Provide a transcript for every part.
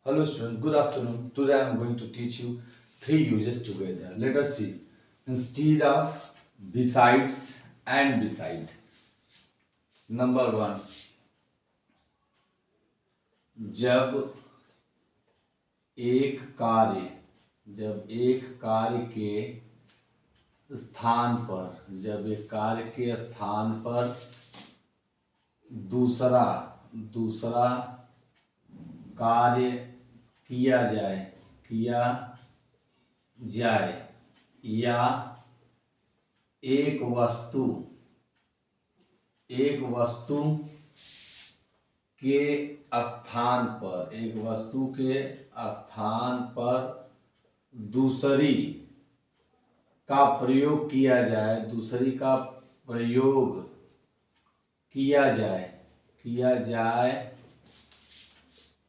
Hello students, good afternoon. Today I am going to teach you three uses together. Let us see. Instead of, besides and beside. Number one, जब एक कार्य के स्थान पर दूसरा कार्य किया जाए या एक वस्तु के स्थान पर दूसरी का प्रयोग किया जाए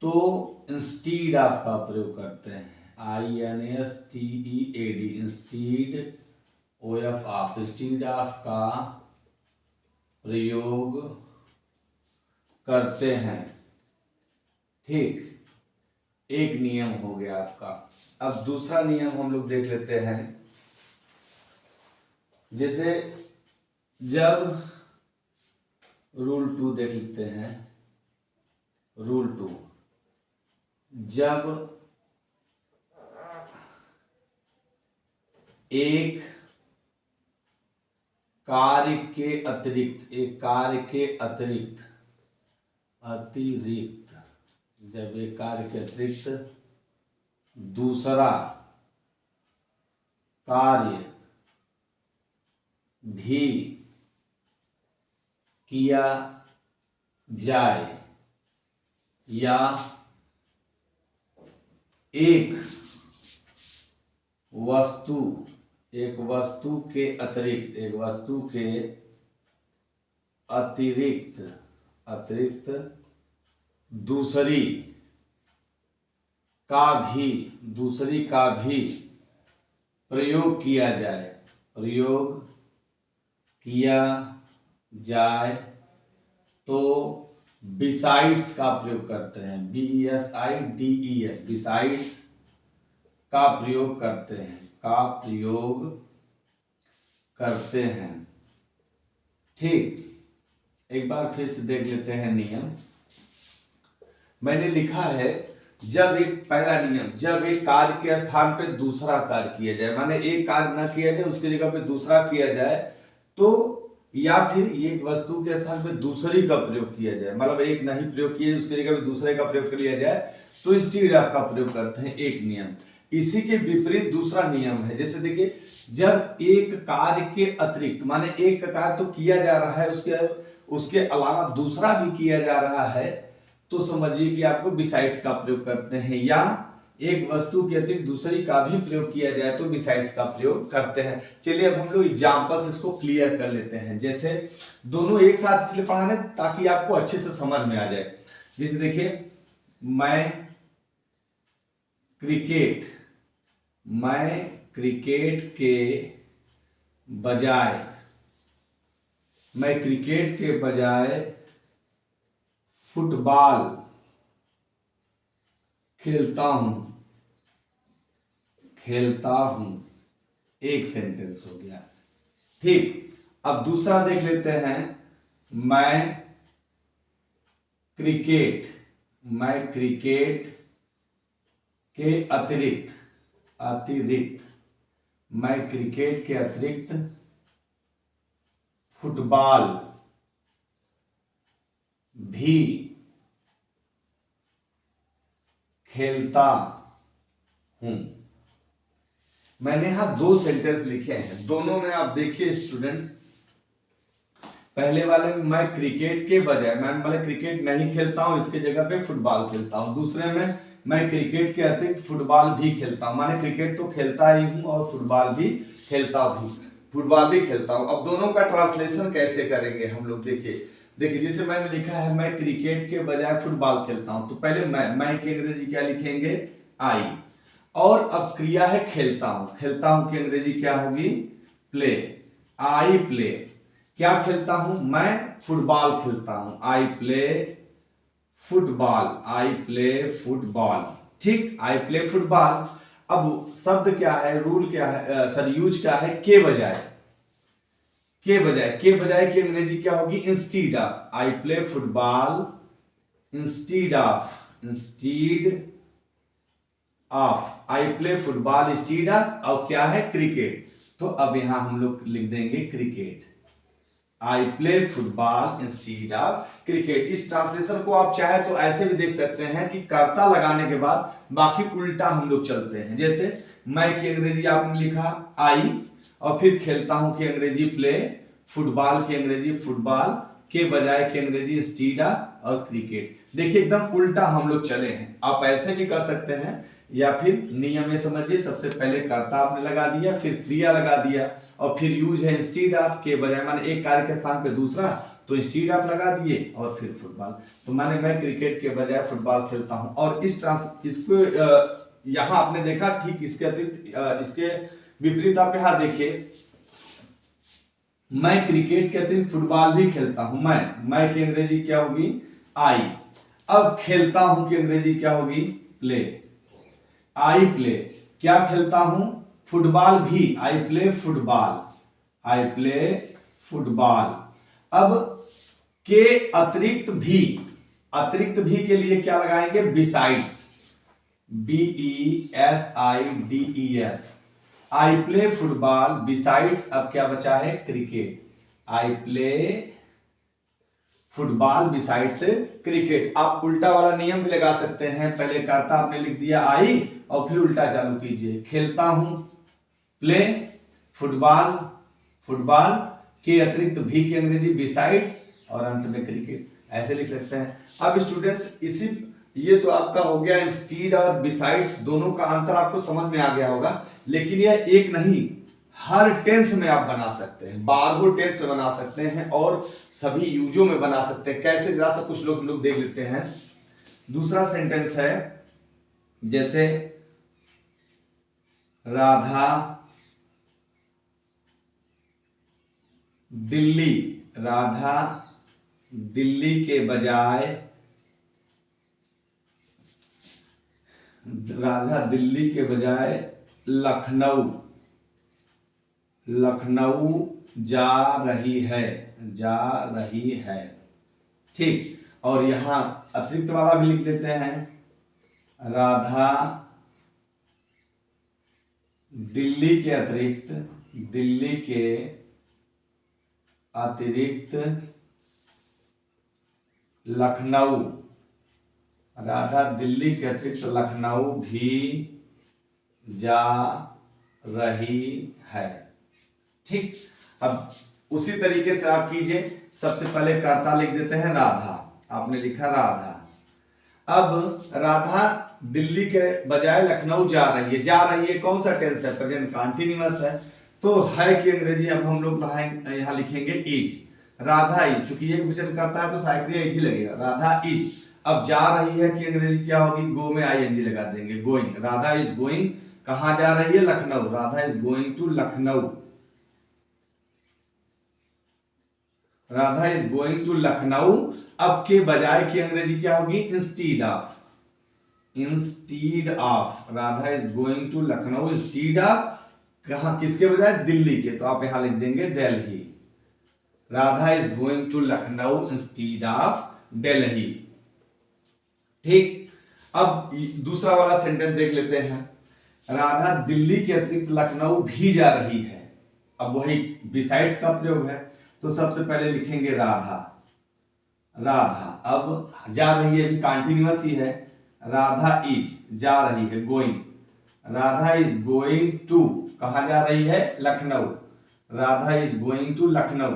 तो इंस्टीड ऑफ का प्रयोग करते हैं। INSTEAD, इंस्टीड इंस्टीड ऑफ का प्रयोग करते हैं। ठीक, एक नियम हो गया आपका। अब दूसरा नियम हम लोग देख लेते हैं। जैसे जब रूल 2 देख लेते हैं। रूल 2, जब एक कार्य के अतिरिक्त दूसरा कार्य भी किया जाए या एक वस्तु के अतिरिक्त दूसरी का भी प्रयोग किया जाए तो बिसाइड्स का प्रयोग करते हैं। BESIDES, बिसाइड्स का प्रयोग करते हैं। ठीक, एक बार फिर से देख लेते हैं नियम। मैंने लिखा है पहला नियम, जब एक कार्य के स्थान पे दूसरा कार्य किया जाए, माने एक कार्य ना किया जाए उसकी जगह पे दूसरा किया जाए, तो या फिर एक वस्तु के स्थान पे दूसरी का प्रयोग किया जाए, मतलब एक नहीं प्रयोग किया उसकी जगह पे दूसरे का प्रयोग कर लिया जाए, तो इंस्टीड ऑफ का प्रयोग करते हैं। एक नियम। इसी के विपरीत दूसरा नियम है। जैसे देखिए, जब एक कार्य के अतिरिक्त, माने एक कार्य तो किया जा रहा है, उसके अलावा दूसरा भी किया जा रहा है, तो समझिए कि आपको बिसाइड्स का प्रयोग करते हैं। या एक वस्तु के अतिरिक्त दूसरी का भी प्रयोग किया जाए तो बिसाइड्स का प्रयोग करते हैं। चलिए अब हम लोग एग्जांपल्स इसको क्लियर कर लेते हैं। जैसे दोनों एक साथ इसलिए पढ़ाने ताकि आपको अच्छे से समझ में आ जाए। जैसे देखिए, मैं क्रिकेट के बजाय फुटबॉल खेलता हूं। एक सेंटेंस हो गया। ठीक, अब दूसरा देख लेते हैं। मैं क्रिकेट के अतिरिक्त फुटबॉल भी खेलता हूं। मैंने यहां 2 सेंटेंस लिखे हैं। दोनों में आप देखिए स्टूडेंट्स, पहले वाले में मैं क्रिकेट के बजाय, मैं क्रिकेट नहीं खेलता हूं, इसके जगह पे फुटबॉल खेलता हूं। दूसरे में मैं क्रिकेट के अतिरिक्त फुटबॉल भी खेलता हूं, माने क्रिकेट तो खेलता ही हूं और फुटबॉल भी खेलता हूं। अब दोनों का ट्रांसलेशन कैसे करेंगे हम लोग, देखिए जैसे मैंने लिखा है मैं क्रिकेट के बजाय फुटबॉल खेलता हूं, तो पहले मैं की अंग्रेजी क्या लिखेंगे, आई। और अब क्रिया है खेलता हूं की अंग्रेजी क्या होगी, प्ले। आई प्ले, क्या खेलता हूं, मैं फुटबॉल खेलता हूं, आई प्ले फुटबॉल। ठीक, आई प्ले फुटबॉल। अब शब्द क्या है, रूल क्या है, सॉरी यूज क्या है, के बजाय, के बजाय की अंग्रेजी क्या होगी, instead of. I play football instead of I play football instead of, और क्या है, क्रिकेट। तो अब यहां हम लोग लिख देंगे cricket. I play football instead of cricket. इस ट्रांसलेशन को आप चाहे तो ऐसे भी देख सकते हैं कि कर्ता लगाने के बाद बाकी उल्टा हम लोग चलते हैं। जैसे मैं की अंग्रेजी आपने लिखा आई, और फिर खेलता हूं की अंग्रेजी प्ले, फुटबॉल की अंग्रेजी फुटबॉल, के बजाय की अंग्रेजी इंस्टीड ऑफ, और क्रिकेट। देखिए एकदम उल्टा हम लोग चले हैं। आप ऐसे भी कर सकते हैं, या फिर नियम में समझिए, सबसे पहले कर्ता आपने लगा दिया, फिर क्रिया लगा दिया, और फिर यूज है इंस्टीड ऑफ, के बजाय माने एक कार्य के स्थान पे दूसरा, तो इंस्टीड ऑफ लगा दिए, और फिर फुटबॉल। तो माने मैं क्रिकेट के बजाय फुटबॉल खेलता हूं। और इसको यहां आपने देखा, ठीक इसके अतिरिक्त इसके विपरीत आप यहां देखिए, मैं क्रिकेट के अतिरिक्त फुटबॉल भी खेलता हूं। मैं की अंग्रेजी क्या होगी, आई। अब खेलता हूं की अंग्रेजी क्या होगी, प्ले। आई प्ले, क्या खेलता हूं, फुटबॉल भी, I play football, I play football. अब के अतिरिक्त भी के लिए क्या लगाएंगे, besides, BESIDES, I play football besides. अब क्या बचा है, cricket. I play football besides cricket. आप उल्टा वाला नियम भी लगा सकते हैं, पहले कर्ता आपने लिख दिया आई, और फिर उल्टा चालू कीजिए, खेलता हूं प्ले, फुटबॉल फुटबॉल, के अतिरिक्त भी की अंग्रेजी बिसाइड्स, और अंत में क्रिकेट। ऐसे लिख सकते हैं। अब स्टूडेंट्स ये तो आपका हो गया इंस्टीड और बिसाइड्स, दोनों का अंतर आपको समझ में आ गया होगा। लेकिन यह एक नहीं, हर टेंस में आप बना सकते हैं, 12 टेंस में बना सकते हैं, और सभी यूजों में बना सकते हैं। कैसे, जरा सा कुछ लोग देख लेते हैं। दूसरा सेंटेंस है, जैसे राधा दिल्ली, राधा दिल्ली के बजाय, राधा दिल्ली के बजाय लखनऊ जा रही है। ठीक, और यहां अतिरिक्त वाला भी लिख देते हैं, राधा दिल्ली के अतिरिक्त लखनऊ, राधा दिल्ली के अतिरिक्त लखनऊ भी जा रही है। ठीक, अब उसी तरीके से आप कीजिए। सबसे पहले कर्ता लिख देते हैं राधा, आपने लिखा राधा। अब राधा दिल्ली के बजाय लखनऊ जा रही है, कौन सा टेंस है, प्रेजेंट कंटीन्यूअस है। तो है की अंग्रेजी अब हम लोग यहां लिखेंगे इज। राधा इज, चूंकि एक वचन करता है तो साइक्रिया इज ही लगेगा, राधा इज। अब जा रही है कि अंग्रेजी क्या होगी, गो में आईएनजी लगा देंगे, गोइंग। राधा इज गोइंग, कहां जा रही है, Lucknow. Radha is going to Lucknow, Radha is going to Lucknow. अब के बजाय की अंग्रेजी क्या होगी, instead of, Radha is going to Lucknow instead of, कहां, किसके बजाय, दिल्ली के। तो आप यहां लिख देंगे Delhi, Radha is going to Lucknow instead of Delhi. ठीक, अब दूसरा वाला सेंटेंस देख लेते हैं, राधा दिल्ली के अतिरिक्त लखनऊ भी जा रही है। अब वही बिसाइड्स का प्रयोग है, तो सबसे पहले लिखेंगे राधा, अब जा रही है, कंटिन्यूअस ही है, राधा इज, जा रही है, going. Radha is going to, कहां जा रही है, Lucknow. Radha is going to Lucknow.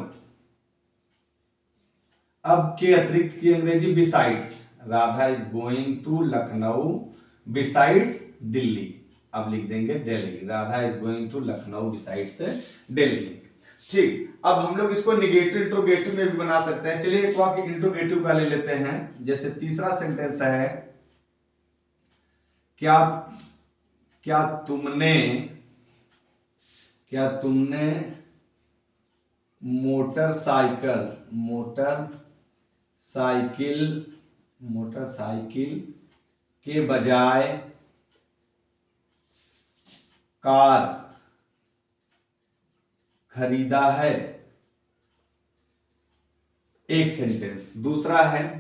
अब के अतिरिक्त की अंग्रेजी besides, Radha is going to Lucknow besides Delhi. अब लिख देंगे Delhi, Radha is going to Lucknow besides Delhi. ठीक, अब हम लोग इसको निगेटिव इंट्रोगेटिव में भी बना सकते हैं। चलिए एक वाक्य इंट्रोगेटिव का ले लेते हैं। जैसे तीसरा सेंटेंस है, क्या तुमने मोटरसाइकिल के बजाय कार खरीदा है। एक सेंटेंस। दूसरा है,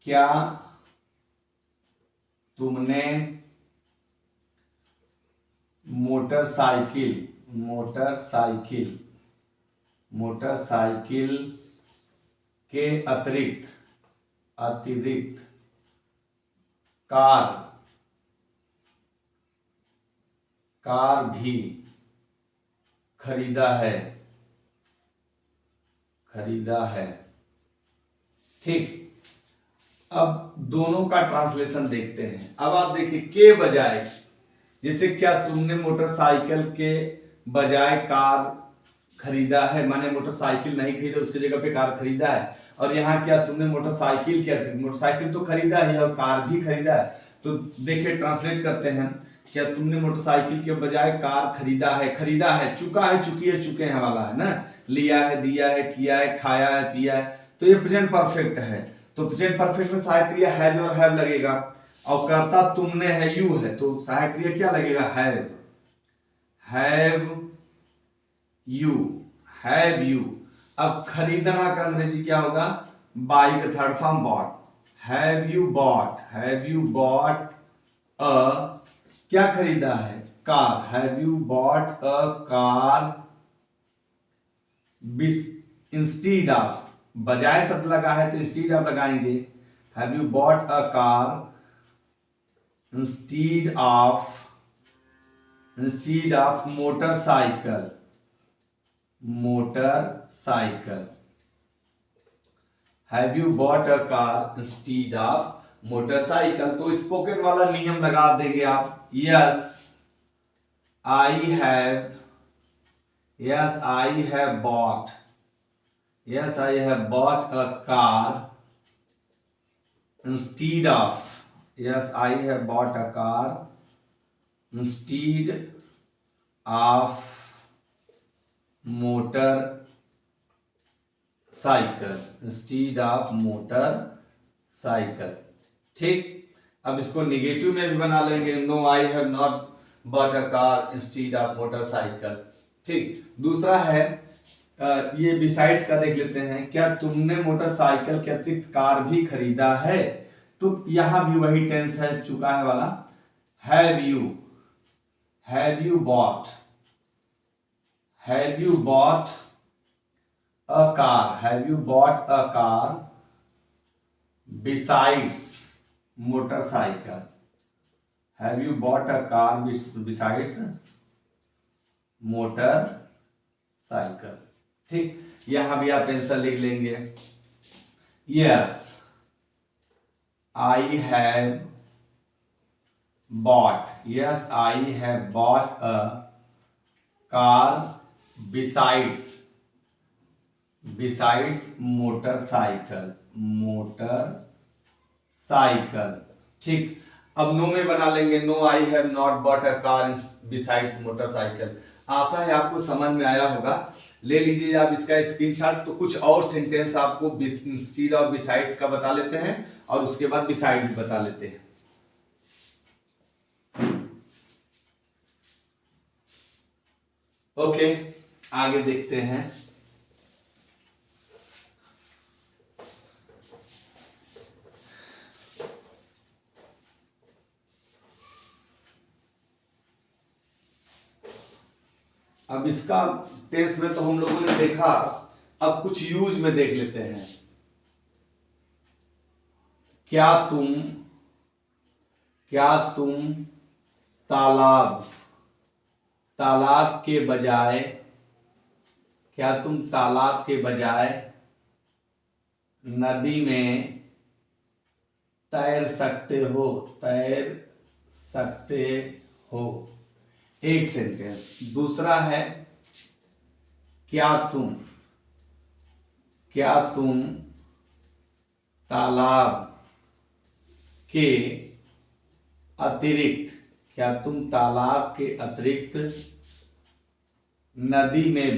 क्या तुमने मोटरसाइकिल के अतिरिक्त कार भी खरीदा है। ठीक। अब दोनों का ट्रांसलेशन देखते हैं। अब आप देखिए, के बजाय, जैसे क्या तुमने मोटरसाइकिल के बजाय कार खरीदा है, माने मोटरसाइकिल नहीं खरीदा, उसकी जगह पे कार खरीदा है। और यहाँ क्या तुमने मोटरसाइकिल तो खरीदा है और कार भी खरीदा है। तो देखिए ट्रांसलेट करते हैं, क्या तुमने मोटरसाइकिल के बजाय कार खरीदा है। चुका है, चुकी है, चुके हैं वाला है ना। लिया है, दिया है, किया है, खाया है, पिया है। तो ये प्रेजेंट परफेक्ट है। तो प्रेजेंट परफेक्ट में सहायक क्रिया हैव और हैव लगेगा, और कर्ता तुमने है, यू है, तो सहायक क्रिया क्या लगेगा, हैव यू। अब खरीदना का अंग्रेजी क्या होगा, बाई का third form bought. Have you bought a, क्या खरीदा है, car. Have you bought a car instead of, बजाय शब्द लगा है तो इंस्टीड ऑफ लगाएंगे। Have you bought a car instead of motorcycle. Have you bought a car instead of motorcycle. तो स्पोकन वाला नियम लगा देंगे आप। Yes I have bought a car instead of motorcycle. ठीक। अब इसको निगेटिव में भी बना लेंगे, no I have not bought a car instead of motorcycle. ठीक। दूसरा है, ये बिसाइड्स का देख लेते हैं, क्या तुमने मोटरसाइकिल के अतिरिक्त कार भी खरीदा है। तो यहां भी वही टेंस है, चुका है वाला। Have you bought a car besides motorcycle. Have you bought a car besides motorcycle. ठीक। यहां भी आप आंसर लिख लेंगे, yes I have bought a car besides motorcycle. ठीक। अब नो में बना लेंगे, no I have not bought a car besides motorcycle. आशा है आपको समझ में आया होगा। ले लीजिए आप इसका स्क्रीनशॉट। तो कुछ और सेंटेंस आपको इंस्टीड ऑफ बिसाइड्स का बता लेते हैं और उसके बाद बिसाइड्स बता लेते हैं। ओके, आगे देखते हैं। अब इसका टेंस में तो हम लोगों ने देखा, अब कुछ यूज में देख लेते हैं। क्या तुम तालाब के बजाय नदी में तैर सकते हो। एक सेंटेंस। दूसरा है, क्या तुम तालाब के अतिरिक्त नदी में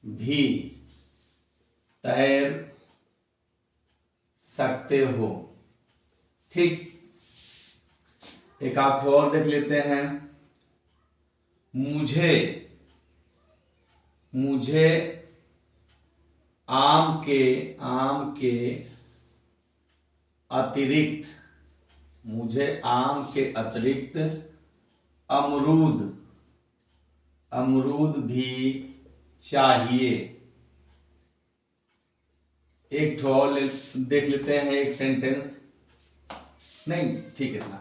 भी तैर सकते हो। ठीक, एक आप और देख लेते हैं। मुझे मुझे आम के अतिरिक्त मुझे आम के अतिरिक्त अमरूद भी चाहिए। एक ठो और देख लेते हैं, एक सेंटेंस। नहीं, ठीक है ना।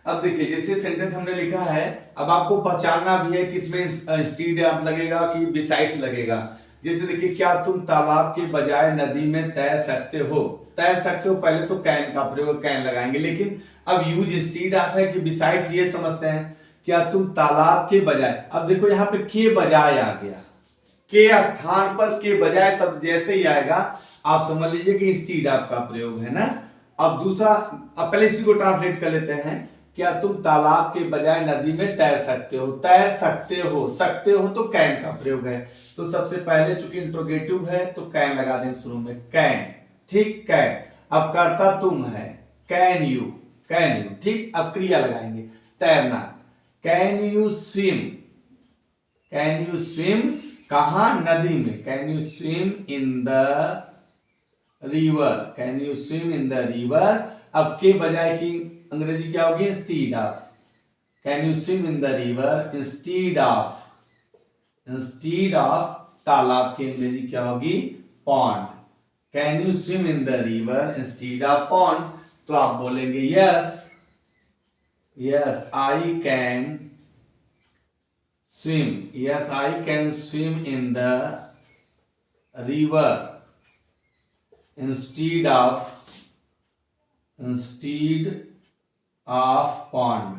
अब देखिए, जैसे सेंटेंस हमने लिखा है, अब आपको पहचानना भी है कि इसमें इंस्टीड ऑफ लगेगा कि बिसाइड्स लगेगा। जैसे देखिए, क्या तुम तालाब के बजाय नदी में तैर सकते हो? तैर सकते हो, पहले तो कैन का प्रयोग, कैन लगाएंगे, लेकिन अब यूज इंस्टीड ऑफ है कि बिसाइड्स, ये समझते हैं। क्या तुम तालाब के बजाय, अब देखो यहाँ पे के बजाय आ गया, के स्थान पर के बजाय शब्द जैसे ही आएगा आप समझ लीजिए कि इंस्टीड ऑफ का प्रयोग है ना। अब दूसरा, अब पहले इसी को ट्रांसलेट कर लेते हैं। क्या तुम तालाब के बजाय नदी में तैर सकते हो? तैर सकते हो तो कैन का प्रयोग है। तो सबसे पहले चूंकि इंट्रोगेटिव है तो कैन लगा दें शुरू में, कैन। ठीक, कैन। अब कर्ता तुम है, कैन यू। ठीक, अब क्रिया लगाएंगे, तैरना। कैन यू स्विम कहा? नदी में। Can you swim in the river. अब के बजाय की अंग्रेजी क्या होगी? Instead of. Can you swim in the river instead of तालाब की अंग्रेजी क्या होगी? Pond. Can you swim in the river instead of pond? तो आप बोलेंगे yes I can swim in the river instead of pond.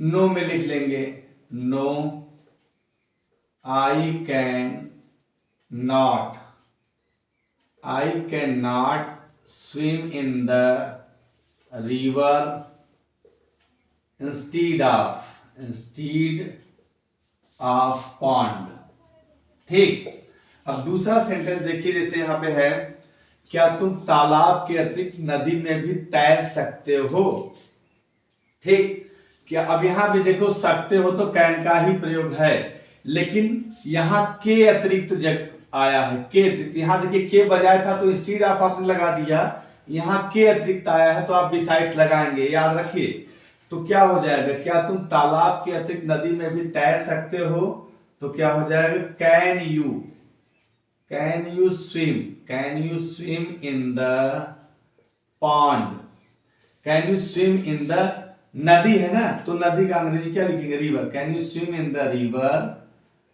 No में लिख लेंगे, no I can not swim in the river instead of pond. ठीक, अब दूसरा sentence देखिए, जैसे यहां पे है, क्या तुम तालाब के अतिरिक्त नदी में भी तैर सकते हो? ठीक, क्या अब यहां भी देखो, सकते हो तो कैन का ही प्रयोग है, लेकिन यहां के अतिरिक्त आया है, के अतिरिक्त। यहां देखिए, के बजाय था तो इंस्टीड ऑफ आपने लगा दिया, यहां के अतिरिक्त आया है तो आप बिसाइड्स लगाएंगे, याद रखिए। तो क्या हो जाएगा? क्या तुम तालाब के अतिरिक्त नदी में भी तैर सकते हो? तो क्या हो जाएगा? Can you swim in the pond? Can you swim in the, नदी है ना, तो नदी का अंग्रेजी क्या लिखेंगे? River. Can you swim in the river?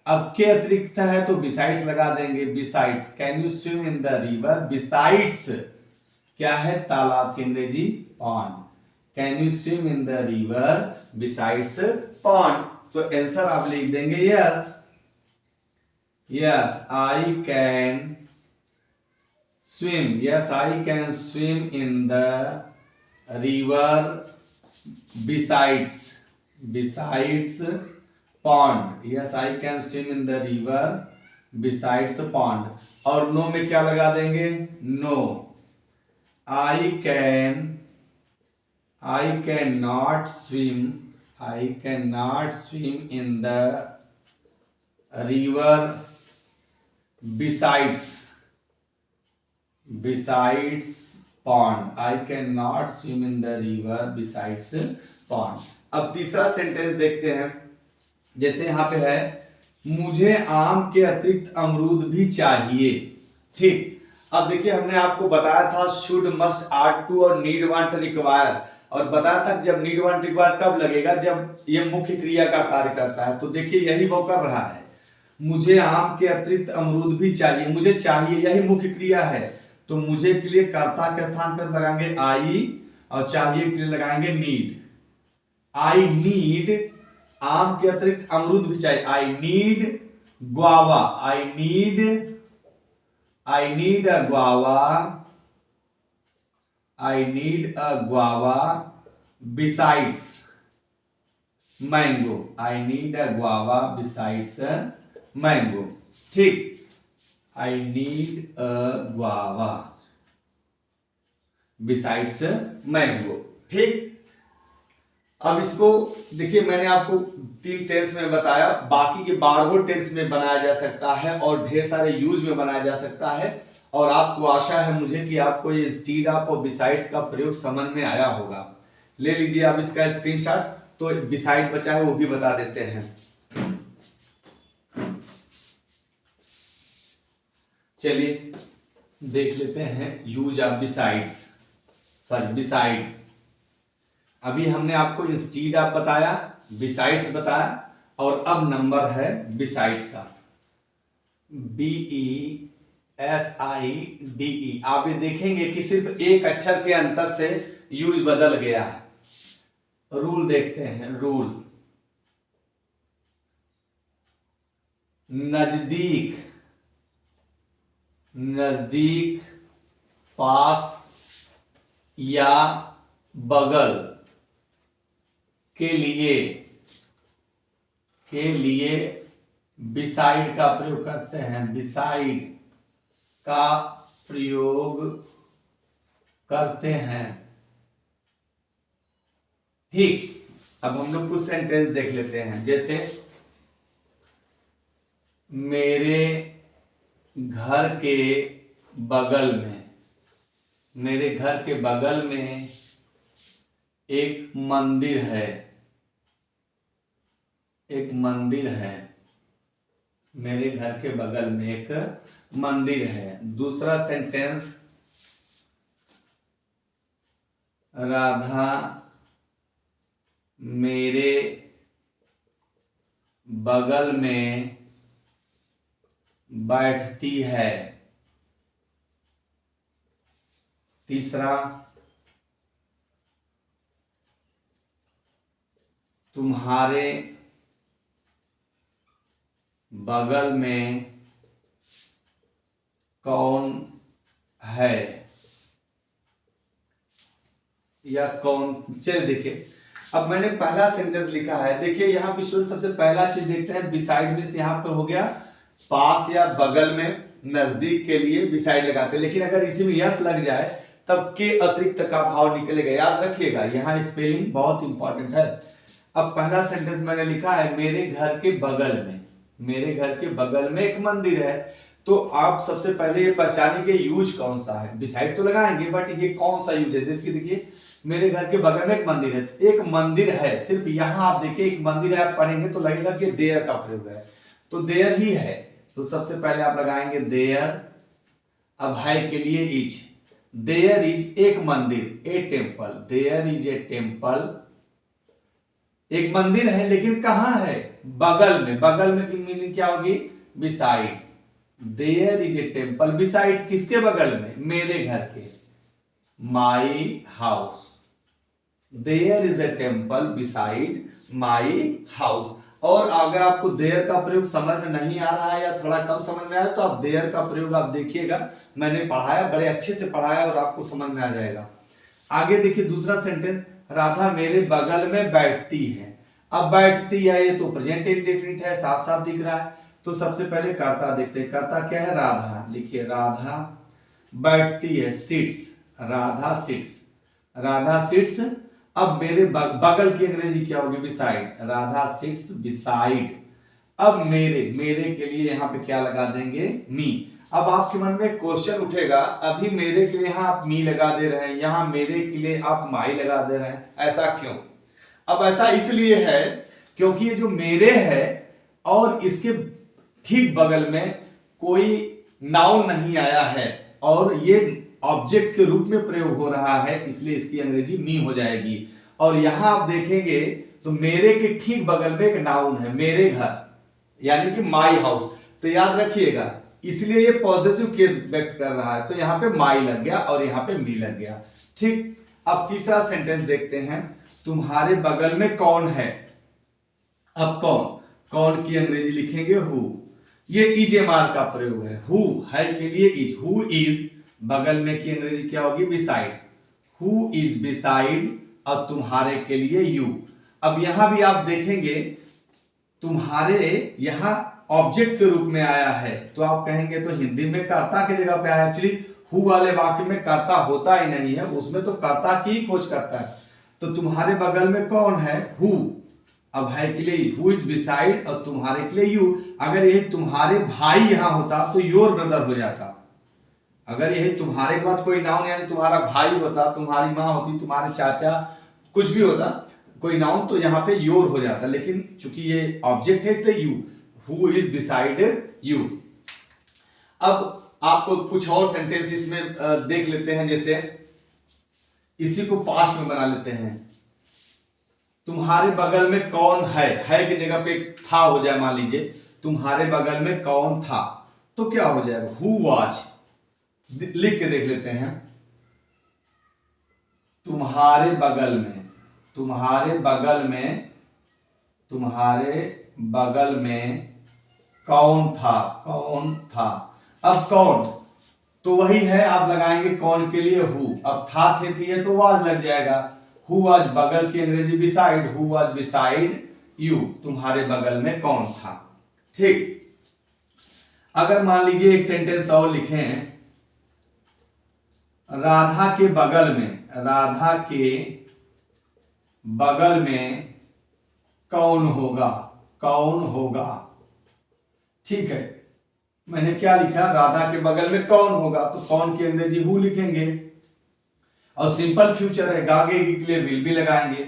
अब के अतिरिक्त है तो बिसाइड्स लगा देंगे, besides. Can you swim in the river besides क्या है? तालाब की अंग्रेजी pond. Can you swim in the river besides pond? तो आंसर आप लिख देंगे yes I can swim in the river besides pond. Yes I can swim in the river besides pond. और नो में क्या लगा देंगे? No I can not swim in the river besides pond. I can not swim in the river besides pond. अब तीसरा sentence देखते हैं, जैसे यहां पे है, मुझे आम के अतिरिक्त अमरूद भी चाहिए। ठीक, अब देखिए, हमने आपको बताया था शुड, मस्ट, आर्ट टू और नीड, वांट, रिक्वायर, और बताया था जब नीड, वांट, रिक्वायर कब लगेगा? जब ये मुख्य क्रिया का कार्य करता है। तो देखिए, यही वो कर रहा है, मुझे आम के अतिरिक्त अमरूद भी चाहिए, मुझे चाहिए, यही मुख्य क्रिया है। तो मुझे के लिए कर्ता के स्थान पर लगाएंगे आई, और चाहिए के लिए लगाएंगे नीड। आई नीड, आम के अतिरिक्त अमरूद भी चाहिए, I need guava, I need a guava besides mango. I need a guava besides mango. ठीक, I need a guava besides mango. ठीक, अब इसको देखिए, मैंने आपको 3 टेंस में बताया, बाकी के 12 टेंस में बनाया जा सकता है और ढेर सारे यूज में बनाया जा सकता है। और आपको आशा है मुझे कि आपको ये इंस्टीड ऑफ और बिसाइड्स का प्रयोग समझ में आया होगा। ले लीजिए आप इसका स्क्रीनशॉट। तो बिसाइड बचा है वो भी बता देते हैं। चलिए देख लेते हैं use of besides, sorry beside. अभी हमने आपको इंस्टीड ऑफ बताया, बिसाइड्स बताया, और अब नंबर है बिसाइड का, BESIDE। आप ये देखेंगे कि सिर्फ एक अक्षर के अंतर से यूज बदल गया है। रूल देखते हैं, रूल, नजदीक, नजदीक, पास या बगल के लिए बिसाइड का प्रयोग करते हैं, बिसाइड का प्रयोग करते हैं। ठीक, अब हम लोग कुछ सेंटेंस देख लेते हैं, जैसे मेरे घर के बगल में, मेरे घर के बगल में एक मंदिर है, एक मंदिर है, मेरे घर के बगल में एक मंदिर है। दूसरा सेंटेंस, राधा मेरे बगल में बैठती है। तीसरा, तुम्हारे बगल में कौन है, या कौन। चलिए देखिए, अब मैंने पहला सेंटेंस लिखा है, देखिए यहाँ पे स्टूडेंट सबसे पहला चीज देखते हैं, बिसाइड में यहाँ पर हो गया पास या बगल में, नजदीक के लिए बिसाइड लगाते हैं। लेकिन अगर इसी में यस लग जाए तब के अतिरिक्त का भाव निकलेगा, याद रखिएगा, यहाँ स्पेलिंग बहुत इंपॉर्टेंट है। अब पहला सेंटेंस मैंने लिखा है, मेरे घर के बगल में, मेरे घर के बगल में एक मंदिर है। तो आप सबसे पहले ये पहचानेंगे यूज कौन सा है, बिसाइड तो लगाएंगे बट ये कौन सा यूज है। देखिए मेरे घर के बगल में एक मंदिर है, तो एक मंदिर है, सिर्फ यहाँ आप देखिए एक मंदिर है, आप पढ़ेंगे तो लगेगा कि देयर का प्रयोग है, तो देयर ही है। तो सबसे पहले आप लगाएंगे देयर। अब है के लिए इज, देयर इज एक मंदिर, a temple, there is a temple, एक मंदिर है लेकिन कहां है, बगल में। बगल में की मीनिंग क्या होगी, beside. There is a temple beside, किसके बगल में, मेरे घर के, my house. There is a temple beside my house. और अगर आपको देयर का प्रयोग समझ में नहीं आ रहा है या थोड़ा कम समझ में आया तो आप देयर का प्रयोग आप देखिएगा, मैंने पढ़ाया, बड़े अच्छे से पढ़ाया और आपको समझ में आ जाएगा। आगे देखिए दूसरा सेंटेंस, राधा मेरे बगल में बैठती है। अब बैठती है, ये तो प्रेजेंट इंडेफिनिट है, साफ साफ दिख रहा है। तो सबसे पहले कर्ता देखते हैं, कर्ता क्या है, राधा। लिखिए राधा बैठती है, sits, Radha sits, Radha sits. अब मेरे बगल की अंग्रेजी क्या होगी, बिसाइड, राधा सिट्स बिसाइड। अब मेरे के लिए यहाँ पे क्या लगा देंगे, मी। अब आपके मन में क्वेश्चन उठेगा, अभी मेरे के लिए यहाँ आप मी लगा दे रहे हैं, यहाँ मेरे के लिए आप माई लगा दे रहे हैं, ऐसा क्यों। अब ऐसा इसलिए है क्योंकि ये जो मेरे है और इसके ठीक बगल में कोई नाउन नहीं आया है और ये ऑब्जेक्ट के रूप में प्रयोग हो रहा है, इसलिए इसकी अंग्रेजी मी हो जाएगी। और यहां आप देखेंगे तो मेरे के ठीक बगल में एक नाउन है, मेरे घर, यानी कि माई हाउस। तो याद रखिएगा, इसलिए ये पॉजिटिव केस व्यक्त कर रहा है, तो यहां पे माई लग गया और यहां पे मी लग गया। ठीक, अब तीसरा सेंटेंस देखते हैं, तुम्हारे बगल में कौन है। अब कौन की अंग्रेजी लिखेंगे, हु। ये इज एमआर का प्रयोग है, हु है के लिए इज, हु इज, बगल में की अंग्रेजी क्या होगी, बिसाइड, हु इज बिसाइड। अब तुम्हारे के लिए यू। अब यहां भी आप देखेंगे तुम्हारे यहां ऑब्जेक्ट के रूप में आया है, तो आप कहेंगे तो हिंदी में कर्ता की जगह पे आया, एक्चुअली हु वाले वाक्य में कर्ता होता ही नहीं है, उसमें तो कर्ता की खोज करता है। तो तुम्हारे बगल में कौन है? हु। अब है के लिए हु इज बिसाइड और तुम्हारे के लिए यू। अगर यही तुम्हारे भाई यहां होता तो योर ब्रदर हो जाता। अगर यही तुम्हारे के बाद कोई नाउन यानी तुम्हारा भाई होता, तुम्हारी माँ होती, तुम्हारे चाचा, कुछ भी होता कोई नाउन, तो यहाँ पे योर हो जाता। लेकिन चूंकि ये ऑब्जेक्ट है इसलिए you, who is beside you. अब आप कुछ और सेंटेंस इसमें देख लेते हैं, जैसे इसी को पास्ट में बना लेते हैं। तुम्हारे बगल में कौन है की जगह पे था हो जाए, मान लीजिए तुम्हारे बगल में कौन था, तो क्या हो जाएगा? Who was. लिख के देख लेते हैं, तुम्हारे बगल में, तुम्हारे बगल में, तुम्हारे बगल में कौन था, कौन था। अब कौन तो वही है, आप लगाएंगे कौन के लिए हु। अब था थे थी है तो वाज लग जाएगा। हु वाज बगल की अंग्रेजी beside, who was beside you, तुम्हारे बगल में कौन था। ठीक। अगर मान लीजिए एक सेंटेंस और लिखें, राधा के बगल में, राधा के बगल में कौन होगा, कौन होगा। ठीक है, मैंने क्या लिखा? राधा के बगल में कौन होगा, तो कौन की अंग्रेजी हु लिखेंगे। और सिंपल फ्यूचर है, आगे के लिए विल बी लगाएंगे।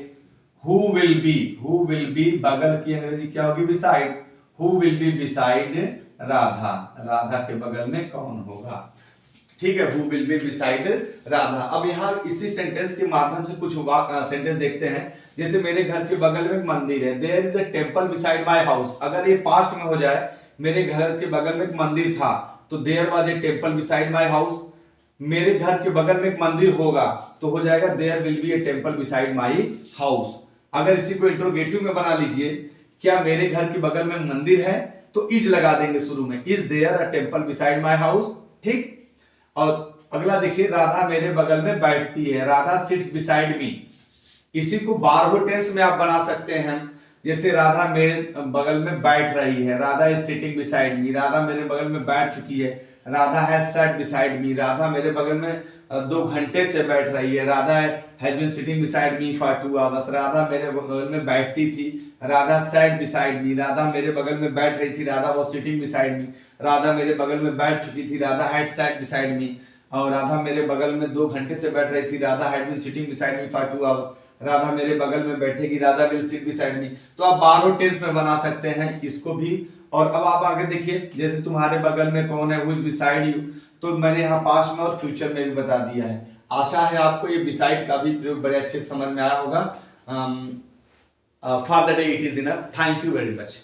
Who will be, who will be बगल की अंग्रेजी क्या होगी? Beside. Who will be beside Radha, Radha के बगल में कौन होगा। ठीक है, who will be beside Radha. अब यहाँ इसी सेंटेंस के माध्यम से कुछ सेंटेंस देखते हैं। जैसे मेरे घर के बगल में एक मंदिर है, there is a temple beside my house. अगर ये पास्ट में हो जाए, मेरे घर के बगल में एक मंदिर था, तो there was a temple beside my house. मेरे घर के बगल में एक मंदिर होगा तो हो जाएगा there will be a temple beside my house. अगर इसी को इंट्रोगेटिव में बना लीजिए, क्या मेरे घर के बगल में मंदिर है, तो इज लगा देंगे शुरू में, is there a temple beside my house. ठीक। और अगला देखिए, राधा मेरे बगल में बैठती है, राधा सिट्स बिसाइड मी। इसी को बारहो टेंस में आप बना सकते हैं। जैसे राधा मेरे बगल में बैठ रही है, Radha is sitting beside me. Radha मेरे बगल में बैठ चुकी है, Radha has sat beside me. Radha मेरे बगल में 2 घंटे से बैठ रही है, Radha has been sitting beside me for 2 hours. Radha मेरे बगल में बैठती थी, Radha sat beside me. Radha मेरे बगल में बैठ रही थी, Radha was sitting beside me. Radha मेरे बगल में बैठ चुकी थी, Radha had sat beside me. और राधा मेरे बगल में 2 घंटे से बैठ रही थी, Radha had been sitting beside me for 2 hours. Radha मेरे बगल में बैठेगी, Radha will sit beside me. तो आप बारहो टेंस में बना सकते हैं इसको भी। और अब आप आगे देखिए, जैसे तुम्हारे बगल में कौन है, हु इज बिसाइड यू, तो मैंने यहाँ पास्ट में और फ्यूचर में भी बता दिया है। आशा है आपको ये बिसाइड का भी प्रयोग बड़े अच्छे समझ में आया होगा। For the day it is enough. Thank you very much.